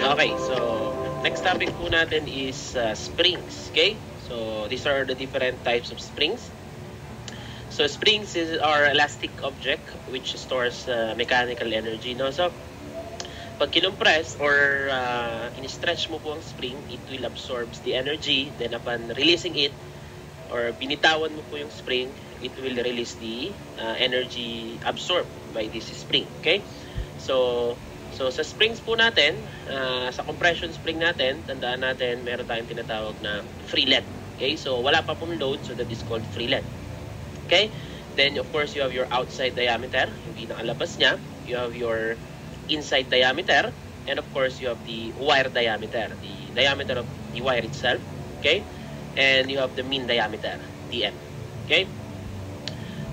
Okay, so next topic po natin is springs. Okay, so these are the different types of springs. So springs are elastic object which stores mechanical energy. No? So pag kinompress or in-stretch mo po ang spring, it will absorb the energy. Then upon releasing it or binitawan mo po yung spring, it will release the energy absorbed by this spring. Okay? So sa springs po natin, sa compression spring natin, tandaan natin, meron tayong tinatawag na free let. Okay? So wala pa pong load, so that is called free let. Okay? Then of course, you have your outside diameter, yung pinakalabas niya. You have your inside diameter, and of course, you have the wire diameter, the diameter of the wire itself. Okay? And you have the mean diameter, dm. Okay?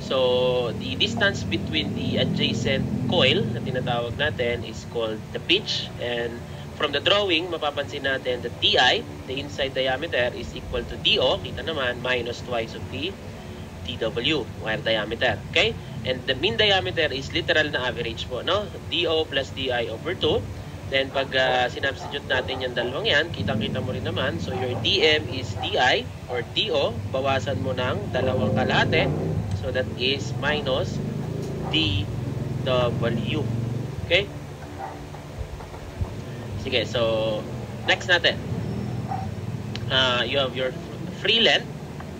So the distance between the adjacent coil na tinatawag natin is called the pitch, and from the drawing mapapansin natin that di, the inside diameter, is equal to do, kita naman, minus twice of the dw, wire diameter. Okay? And the mean diameter is literal na average po, no? do plus di over 2. Then pag sinubstitute natin yung dalawang yan, kitang-kita mo rin naman. So your dm is di or do, bawasan mo ng dalawang kalahati. So that is minus dw. Okay? Sige, so next natin. You have your free length.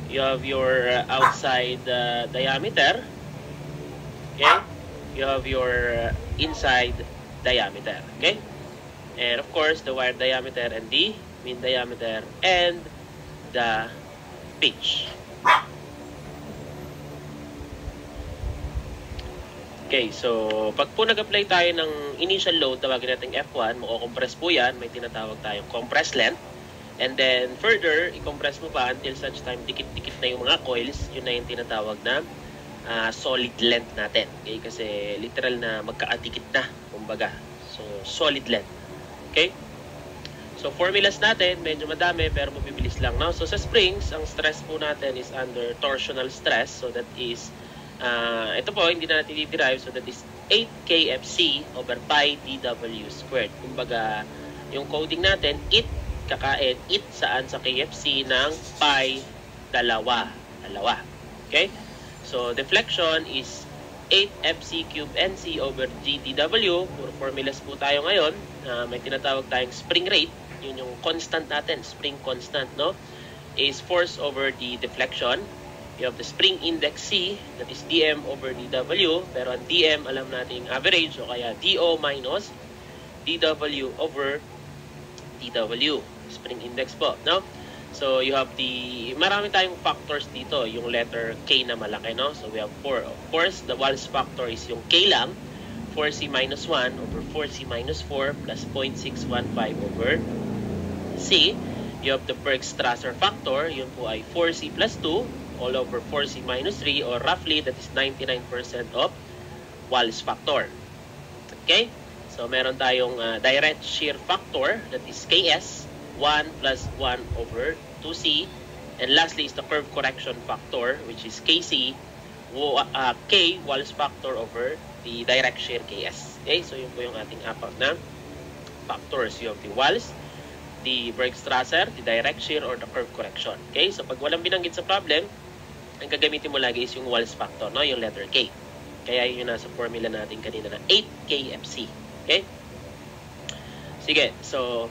You have your outside diameter. Okay? You have your inside diameter. Okay? And of course, the wire diameter and the mean diameter and the pitch. Okay, so pag po nag-apply tayo ng initial load, tawagin natin F1, mako-compress po yan, may tinatawag tayong compress length. And then further, i-compress mo pa until such time dikit-dikit na yung mga coils, yun na yung tinatawag na solid length natin. Okay? Kasi literal na magkaadikit na, kumbaga. So, solid length. Okay? So, formulas natin, medyo madami, pero mabibilis lang. No? So, sa springs, ang stress po natin is under torsional stress. So, that is, ito po, hindi na natin i-derive. So, that is 8 kfc over pi dw squared. Kumbaga, yung coding natin, kakain it saan sa KFC ng pi dalawa. Okay? So, deflection is 8 FC cube NC over GTW. Puro formulas po tayo ngayon. May tinatawag tayong spring rate. Yun yung constant natin. Spring constant, no? Is force over the deflection. You have the spring index C, that is dm over dw. Pero ang dm, alam natin average, o kaya do minus dw over dw. Spring index po, no? So, you have marami tayong factors dito, yung letter K na malaki, no? So, we have 4. Of course, the Wallace factor is yung K lang, 4C minus 1 over 4C minus 4 plus 0.615 over C. You have the Bergstrasser factor, yun po ay 4C plus 2 all over 4C minus 3, or roughly, that is 99% of Wallace factor. Okay? So, meron tayong direct shear factor, that is KS, 1 plus 1 over 2C. And lastly is the curve correction factor, which is KC, K, Wallace factor over the direct shear KS. Okay, so yun po yung ating apat na factors. You have the Wallace, the Bergstrasser, the direct shear, or the curve correction. Okay, so pag walang binanggit sa problem, ang gagamitin mo lagi is yung Wallace factor, no? Yung letter K. Kaya yun yung nasa formula natin kanina na 8 kfc. Okay? Sige, so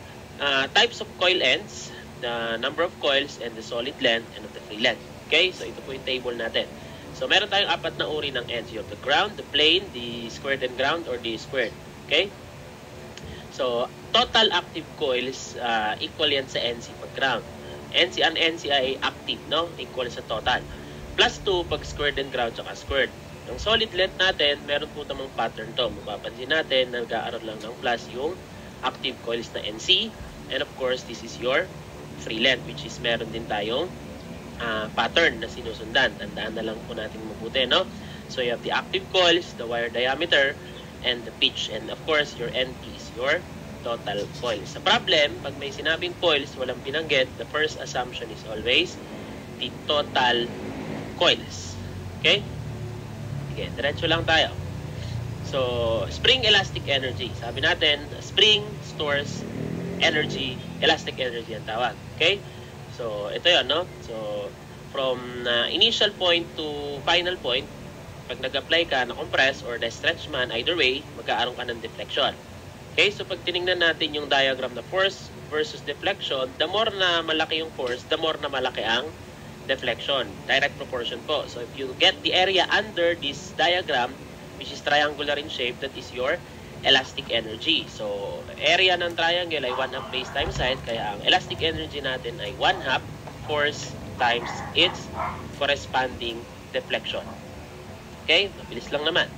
types of coil ends, the number of coils, and the solid length, and of the free length. Okay, so ito po yung table natin. So meron tayong apat na uri ng ends. You have the ground, the plane, the squared and ground, or the squared. Okay, so total active coils, equal yan sa NC pag ground. Ang NC ay active, no? Equal sa total. Plus 2 pag squared and ground, saka squared. Ang solid length natin, meron po tamang pattern to. Mapapansin natin, nag-aaral lang ng plus yung active coils na NC. And of course, this is your free length, which is meron din tayong pattern na sinusundan. Tandaan na lang po natin mabuti, no? So, you have the active coils, the wire diameter, and the pitch. And of course, your NP is your total coils. Sa problem, pag may sinabing coils, walang binanggit, the first assumption is always the total coils. Okay? Sige, diretso lang tayo. So, spring elastic energy. Sabi natin, spring stores energy, elastic energy ang tawag. Okay? So, ito yun, no? So, from initial point to final point, pag nag-apply ka na compress or na-stretch man, either way, magkaaroon ka ng deflection. Okay? So, pag tinignan natin yung diagram na force versus deflection, the more na malaki yung force, the more na malaki ang deflection. Direct proportion po. So, if you get the area under this diagram, which is triangular in shape, that is your elastic energy. So, area ng triangle ay 1/2 base times height, kaya ang elastic energy natin ay 1/2 force times its corresponding deflection. Okay? Mabilis lang naman.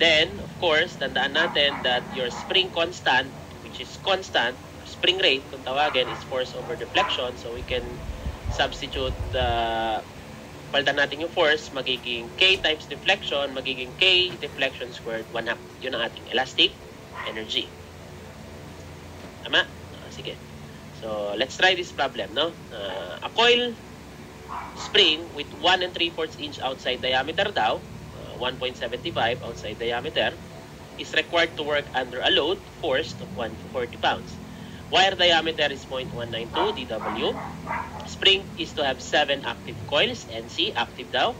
Then, of course, tandaan natin that your spring constant, which is constant, spring rate, kung tawagin, is force over deflection. So, we can substitute palitan natin yung force, magiging K times deflection, magiging K deflection squared 1/2. Yun ang ating elastic energy. Tama? Sige. So, let's try this problem, no? A coil spring with 1 3/4 inch outside diameter daw, 1.75 outside diameter, is required to work under a load force of 140 pounds. Wire diameter is 0.192 dW. Spring is to have 7 active coils, NC, active daw.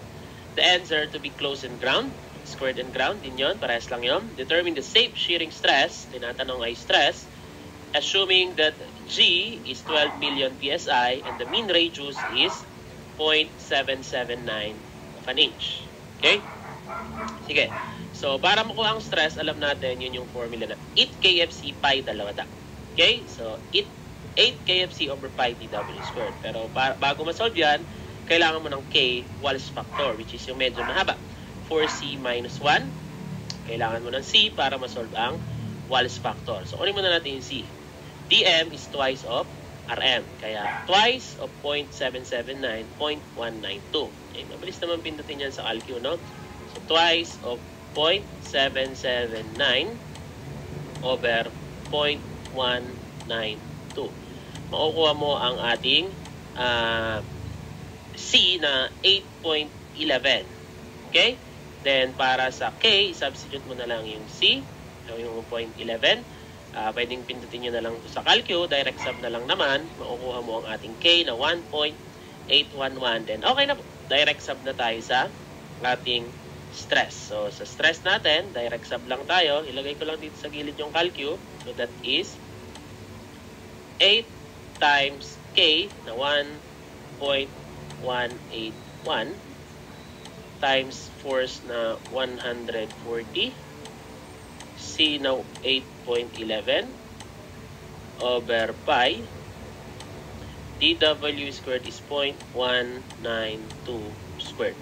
The ends are to be closed and ground. Squared and ground din yun, parehas lang yun. Determine the safe shearing stress, tinatanong ay stress, assuming that G is 12 million PSI and the mean radius is 0.779 of an inch. Okay? Sige. So, para makuha ang stress, alam natin, yun yung formula na 8 KFC pi dalawa ta. Okay? So, 8 KFC over pi dW squared. Pero bago ma-solve yan, kailangan mo ng K Walls factor, which is yung medyo mahaba. 4C minus 1. Kailangan mo ng C para ma-solve ang Walls factor. So, kunin muna natin yung C. dm is twice of Rm. Kaya, twice of 0.779, 0.192. Okay, mabilis naman pindutin yan sa calcu, no? So, twice of 0.779 over 0.192. Makukuha mo ang ating C na 8.11. Okay? Then, para sa K, substitute mo na lang yung C, yung 0.11. Pwedeng pindutin nyo na lang sa calcu, direct sub na lang naman, makukuha mo ang ating K na 1.811. Then, okay na po. Direct sub na tayo sa ating stress. So, sa stress natin, direct sub lang tayo. Ilagay ko lang dito sa gilid yung calcu. So, that is 8 times K na 1.181 times force na 140, C na 8.11 over pi, dW squared is 0.192 squared.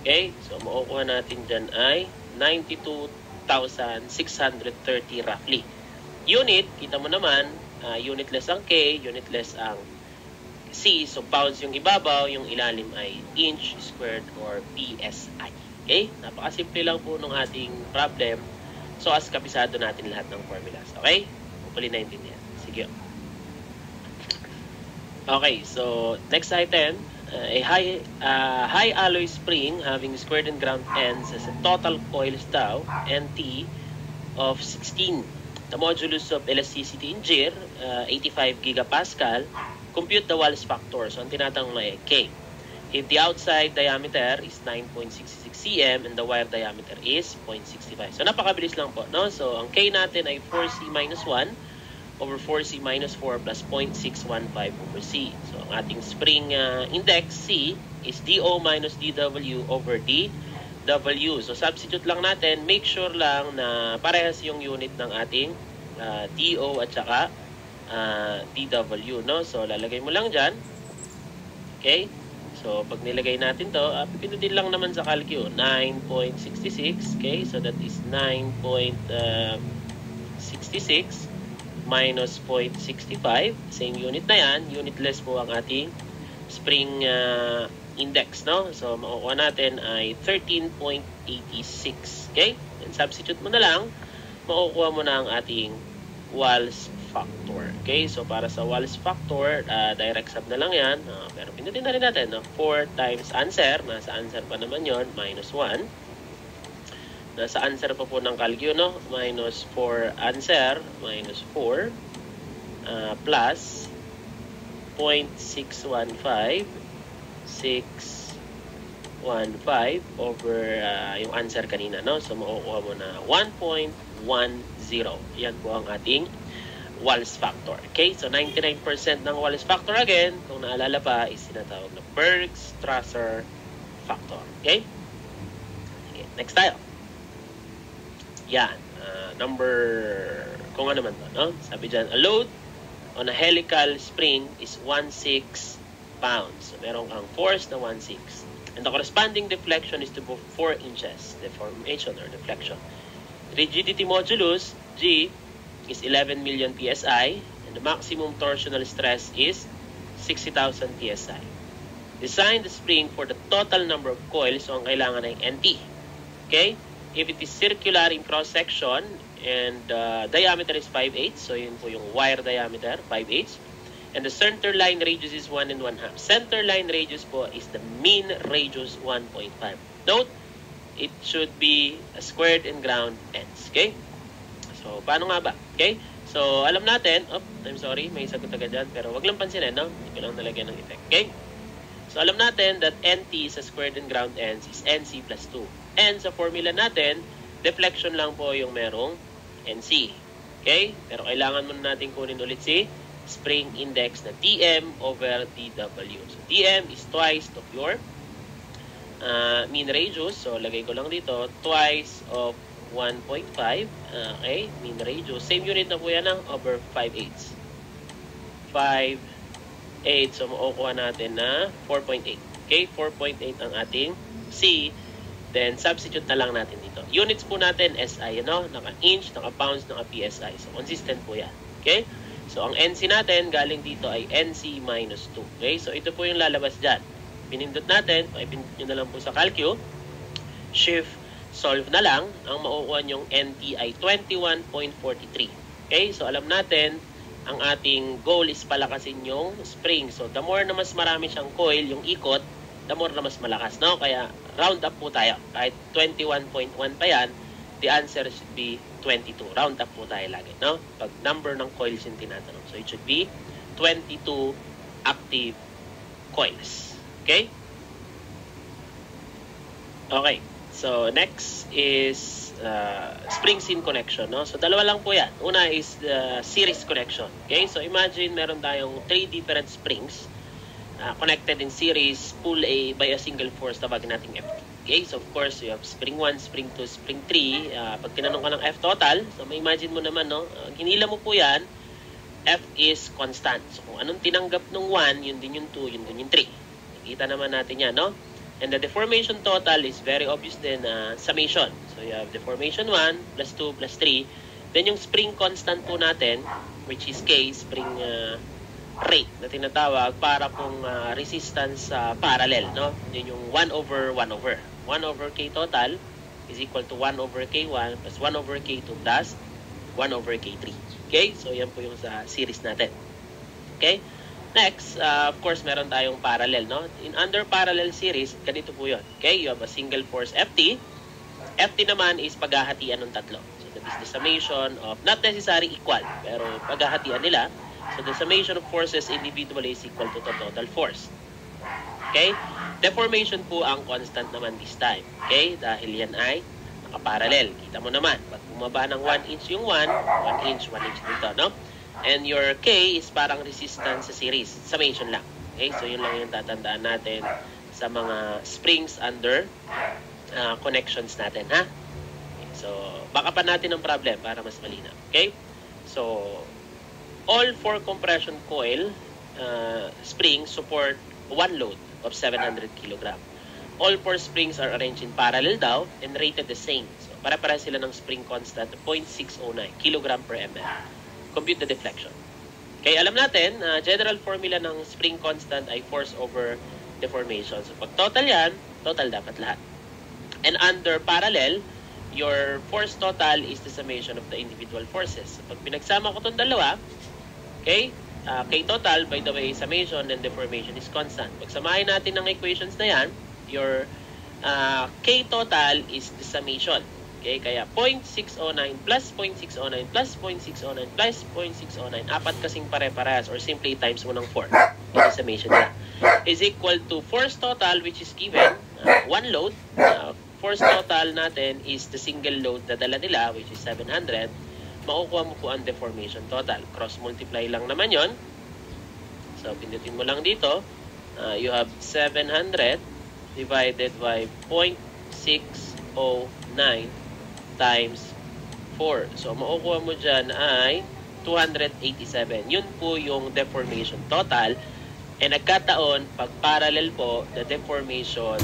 Okay? So, makukuha natin dyan ay 92,630 roughly. Unit, kita mo naman, unitless ang K, unitless ang C. So, pounds yung ibabaw, yung ilalim ay inch squared or PSI. Okay? Napakasimple lang po ng ating problem. So, as kabisado natin lahat ng formulas. Okay? Hopefully naintindihan. Sige. Okay, so next item, a high alloy spring having squared and ground ends as a total coils daw, NT, of 16. The modulus of elasticity in GIR, 85 gigapascal. Compute the Walls factor. So, ang tinatanong na K. If the outside diameter is 9.66 cm and the wire diameter is 0.65. So, napakabilis lang po, no? So, ang K natin ay 4C minus 1 over 4C minus 4 plus 0.615 over C. So, ang ating spring index, C, is DO minus DW over DW. So, substitute lang natin. Make sure lang na parehas yung unit ng ating DO at saka DW, no? So, lalagay mo lang dyan. Okay? So, pag nilagay natin to, pinutin lang naman sa calcu. 9.66. Okay? So, that is 9.66 minus 0.65. Same unit na yan. Unitless po ang ating spring index, no? So, makukuha natin ay 13.86. Okay? And substitute mo na lang, makukuha mo na ang ating Walls factor. Okay? So, para sa Walls factor, direct sub na lang yan. Pero pindutin na rin natin, no? 4 times answer. Nasa answer pa naman yon, minus 1. Nasa answer pa po ng calcu, no? Minus 4 answer, minus 4. plus 0.615 over yung answer kanina, no? So makukuha mo na 1.10. Yan po ang ating Wallace factor. Okay? So 99% ng Wallace factor again, kung naalala pa, is tinatawag na Berg-Strasser factor. Okay? Okay, next tayo. Yan. Kung ano man to, no? Sabi dyan, a load on a helical spring is 1/6 pounds. So meron kang force na 1/6. And the corresponding deflection is to 4 inches. Deformation or deflection. Rigidity modulus, G, is 11 million psi. And the maximum torsional stress is 60,000 psi. Design the spring for the total number of coils. So ang kailangan ay NT. Okay? If it is circular in cross-section and diameter is 5/8, so yun po yung wire diameter, 5/8. And the center line radius is 1 1/2. Center line radius po is the mean radius 1.5. Note, it should be a squared and ground ends. Okay? So, paano nga ba? Okay? So, alam natin, I'm sorry, may sagot agad dyan, pero wag lang pansinin, no? Hindi ko lang nalagyan ng effect. Okay? So, alam natin that NT sa squared and ground ends is NC plus 2. And sa formula natin, deflection lang po yung merong NC. Okay? Pero kailangan muna natin kunin ulit si spring index na TM over TW. So, TM is twice of your mean radius. So, lagay ko lang dito, twice of 1.5. Okay? Mean radius. Same unit na po yan, over 5/8. 5/8. So, makukuha natin na 4.8. Okay? 4.8 ang ating C. Then, substitute na lang natin dito. Units po natin, SI, ano? Naka-inch, naka-pounds, naka-PSI. So, consistent po yan. Okay? So, ang NC natin, galing dito ay NC minus 2. Okay? So, ito po yung lalabas dyan. Pinindot natin, pinindot nyo na lang po sa calcu. Shift, solve na lang. Ang makukuha nyong NT ay 21.43. Okay? So, alam natin, ang ating goal is palakasin yung spring. So, the more na mas marami siyang coil, yung ikot, the more na mas malakas, no? Kaya, round up po tayo. Kahit 21.1 pa yan, the answer should be 22. Round up po tayo lagi, no? Pag number ng coils yung tinatanong. So, it should be 22 active coils. Okay? Okay. So, next is spring-seam connection, no? So, dalawa lang po yan. Una is the series connection. Okay? So, imagine meron tayong 3 different springs connected in series, pull A by a single force, tawagin nating FT. Okay, so of course, you have spring 1, spring 2, spring 3. Pag tinanong ka ng F total, so may imagine mo naman, no? Hinila mo po yan, F is constant. So kung anong tinanggap ng 1, yun din yung 2, yun din yung 3. Nakita naman natin yan, no? And the deformation total is very obvious din, summation. So you have deformation 1 plus 2 plus 3. Then yung spring constant po natin, which is K, spring rate na tinatawag para pong resistance parallel, no? Yun yung 1 over 1 over. 1 over K total is equal to 1 over K1 plus 1 over K2 plus 1 over K3. Okay? So, yan po yung sa series natin. Okay? Next, of course, meron tayong parallel, no? In under parallel series, ganito po yun. Okay? You have a single force FT. FT naman is paghahatian ng tatlo. So, that is the summation of, not necessarily equal, pero paghahatian nila. So, the summation of forces individually is equal to the total force. Okay? Deformation po ang constant naman this time. Okay? Dahil yan ay nakaparallel. Kita mo naman. Pag bumaba ng 1 inch yung 1 inch dito, no? And your K is parang resistance sa series. Summation lang. Okay? So, yun lang yung tatandaan natin sa mga springs under connections natin, ha? Okay. So, baka pa natin ang problem para mas malinaw. Okay? So, all 4 compression coil springs support one load of 700 kg. All 4 springs are arranged in parallel daw and rated the same. So, para-para sila ng spring constant 0.609 kg per mm. Compute the deflection. Okay, alam natin, general formula ng spring constant ay force over deformation. So, pag total yan, total dapat lahat. And under parallel, your force total is the summation of the individual forces. So, pag pinagsama ko itong dalawa, okay, K total, by the way, summation and deformation is constant. Pagsamahin natin ng equations na yan, your K total is the summation Okay, kaya 0.609 plus 0.609 plus 0.609 plus 0.609, apat kasing pare-parehas or simply times mo ng 4. Yung summation nila is equal to force total which is given, one load. Force total natin is the single load na dala nila which is 700. Makukuha mo po ang deformation total. Cross-multiply lang naman yon. So, pindutin mo lang dito. You have 700 divided by 0.609 times 4. So, makukuha mo dyan ay 287. Yun po yung deformation total. And nagkataon, pag parallel po, the deformation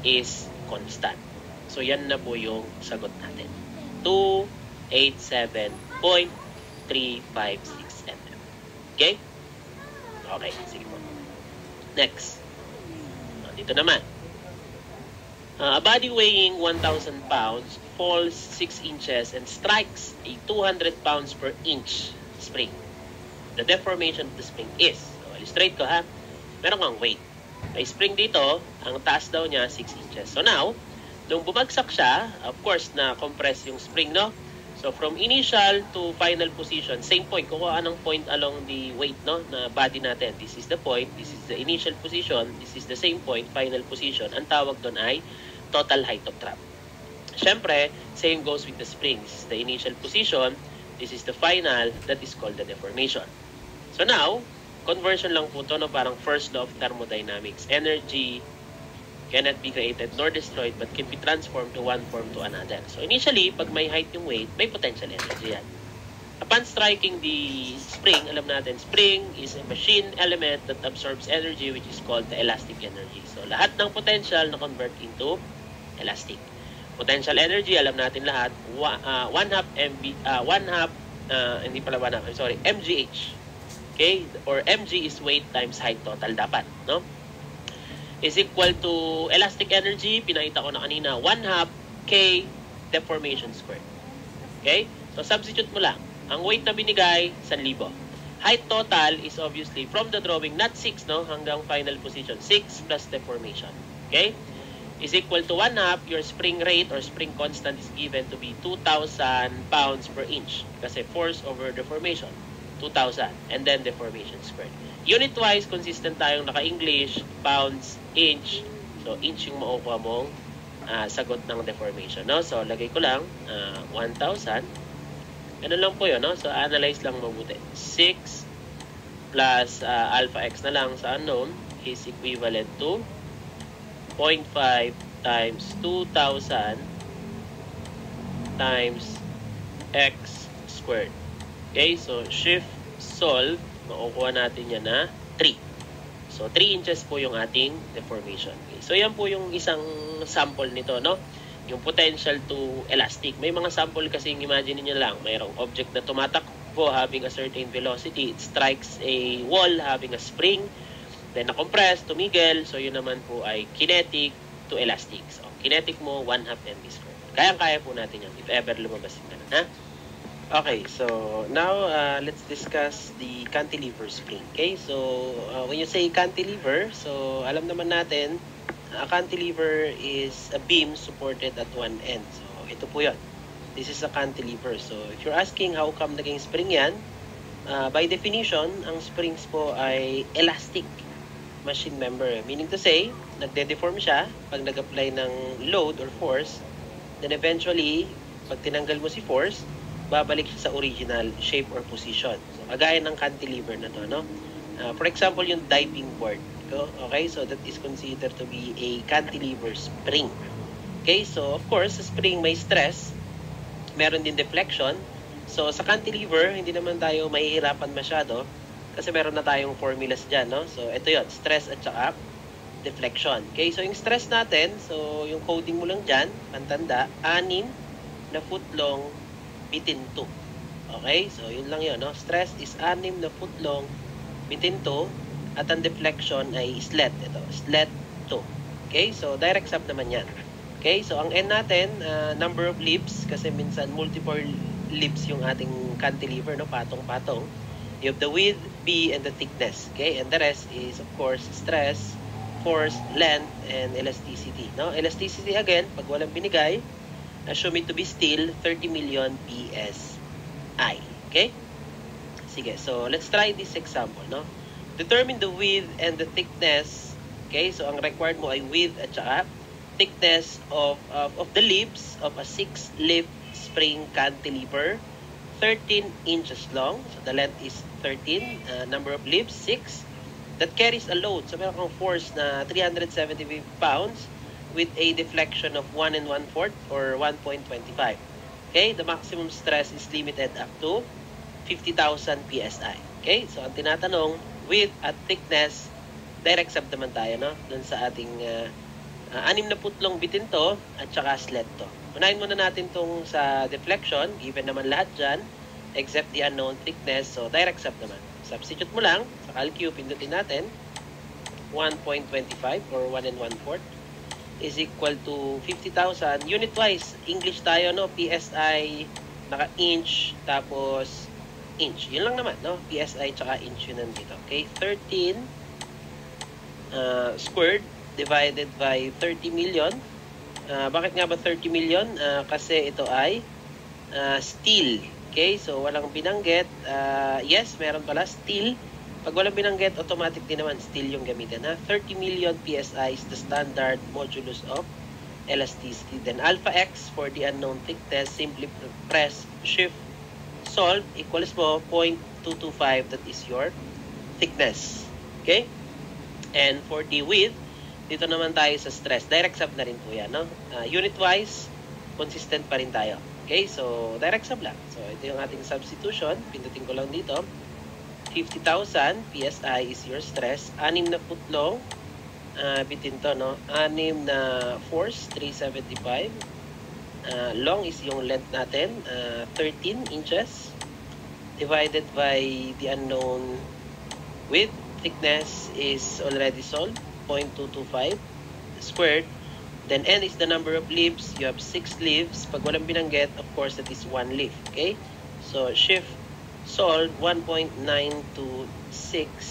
is constant. So, yan na po yung sagot natin. 287.356 mm. Okay? Okay, sige po. Next. Dito naman. A body weighing 1,000 pounds falls 6 inches and strikes a 200 pounds per inch spring. The deformation of the spring is, so illustrate ko ha, meron kang weight. May spring dito, ang taas daw niya 6 inches. So now, nung bumagsak siya, of course, na-compress yung spring, no? So from initial to final position, same point. Kukuha ng point along the weight, no, na body natin. This is the point, this is the initial position, this is the same point, final position. Ang tawag doon ay total height of trap. Siyempre, same goes with the spring. This is the initial position, this is the final, that is called the deformation. So now, conversion lang po ito, no, parang first law of thermodynamics. Energy cannot be created nor destroyed but can be transformed to one form to another. So initially, pag may height yung weight, may potential energy yan. Upon striking the spring, alam natin, spring is a machine element that absorbs energy which is called the elastic energy. So lahat ng potential na convert into elastic. Potential energy, alam natin lahat, mgh. Okay? Or mg is weight times height total dapat, no? Is equal to elastic energy, pinakita ko na kanina, 1/2 K deformation squared. Okay? So, substitute mo lang. Ang weight na binigay, 1,000. Height total is obviously from the drawing, not 6, no? Hanggang final position. 6 plus deformation. Okay? Is equal to 1/2, your spring rate or spring constant is given to be 2,000 pounds per inch. Kasi force over deformation. 2,000. And then deformation squared. Unit-wise, consistent tayong naka-English, pounds, inch. So, inch yung makukuha mong sagot ng deformation. No? So, lagay ko lang 1,000. Ano lang po yun, no? So, analyze lang mabuti. 6 plus alpha x na lang sa unknown is equivalent to 0.5 times 2,000 times x squared. Okay? So, shift, solve. Makukuha natin yan na 3. So, 3 inches po yung ating deformation. Okay. So, yan po yung isang sample nito, no? Yung potential to elastic. May mga sample kasing imagine niyo lang, mayroong object na tumatakbo having a certain velocity. It strikes a wall having a spring. Then, na-compress, tumigil. So, yun naman po ay kinetic to elastic. So, kinetic mo, 1/2 mv squared. Kaya po natin yan if ever lumabas yung ganun, ha? Okay, so now let's discuss the cantilever spring. Okay, so when you say cantilever, so alam naman natin, a cantilever is a beam supported at one end. So ito po yun. This is a cantilever. So if you're asking how come naging spring yan, by definition, ang springs po ay elastic machine member. Meaning to say, nagde-deform siya pag nag-apply ng load or force, then eventually, pag tinanggal mo si force, babalik siya sa original shape or position. So, kagaya ng cantilever na to, no? For example, yung diving board. Okay, so that is considered to be a cantilever spring. Okay, so of course, sa spring may stress, meron din deflection. So, sa cantilever, hindi naman tayo mahihirapan masyado kasi meron na tayong formulas dyan, no? So, ito yon, stress at saka deflection. Okay, so yung stress natin, so yung coding mo lang dyan, pantanda, 6 na foot long bitin 2. Okay? So, yun lang yun, no? Stress is 6 na foot long bitin 2 at ang deflection ay slet. Ito, slet 2. Okay? So, direct sub naman yan. Okay? So, ang N natin, number of leaves, kasi minsan multiple leaves yung ating cantilever, no? Patong-patong. You have the width, B, and the thickness. Okay? And the rest is, of course, stress, force, length, and elasticity. No? Elasticity, again, pag walang binigay, assume it to be still 30 million PSI. Okay? Sige, so let's try this example, no? Determine the width and the thickness. Okay, so ang required mo ay width at saka thickness of the leaves of a 6-leaf spring cantilever, 13 inches long. So the length is 13, number of leaves 6, that carries a load. So meron kang force na 375 pounds with a deflection of 1 1/4 or 1.25. Okay, the maximum stress is limited up to 50,000 PSI. Okay, so ang tinatanong, width at thickness, direct sub naman tayo, no? Doon sa ating 60 bitin to at saka slet to. Unahin muna natin tong sa deflection, given naman lahat dyan, except the unknown thickness, so direct sub naman. Substitute mo lang, sa CalQ, pindutin natin, 1.25 or 1 1/4 is equal to 50,000. Unit-wise, English tayo, no? PSI, naka-inch, tapos inch. Yun lang naman, no? PSI tsaka inch yun nandito. Okay? 13 squared divided by 30 million. Bakit nga ba 30 million? Kasi ito ay steel. Okay? So, walang binanggit. Yes, meron pala steel. Pag walang binanggit, automatic din naman steel yung gamitin. 30 million PSI is the standard modulus of elasticity. Then, alpha x for the unknown thickness, simply press, shift, solve, equals mo 0.225, that is your thickness. Okay? And for the width, dito naman tayo sa stress. Direct sub na rin po yan, no? Unit-wise, consistent pa rin tayo. Okay? So, direct sub lang. So, ito yung ating substitution. Pindutin ko lang dito. 50,000 PSI is your stress. 6 na foot long. Bitin to, no? 6 na force, 375. Long is yung length natin, 13 inches divided by the unknown width. Thickness is already solved, 0.225 squared. Then n is the number of leaves. You have 6 leaves. Pag walang binanggit, of course, that is 1 leaf. Okay? So, shift, solve, 1.926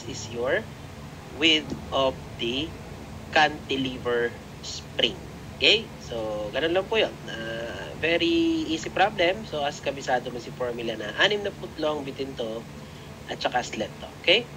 is your width of the cantilever spring. Okay? So, ganun lang po yun. Very easy problem. So, as kabisado mo si formula na 6 na foot long bitin to at saka slet to. Okay?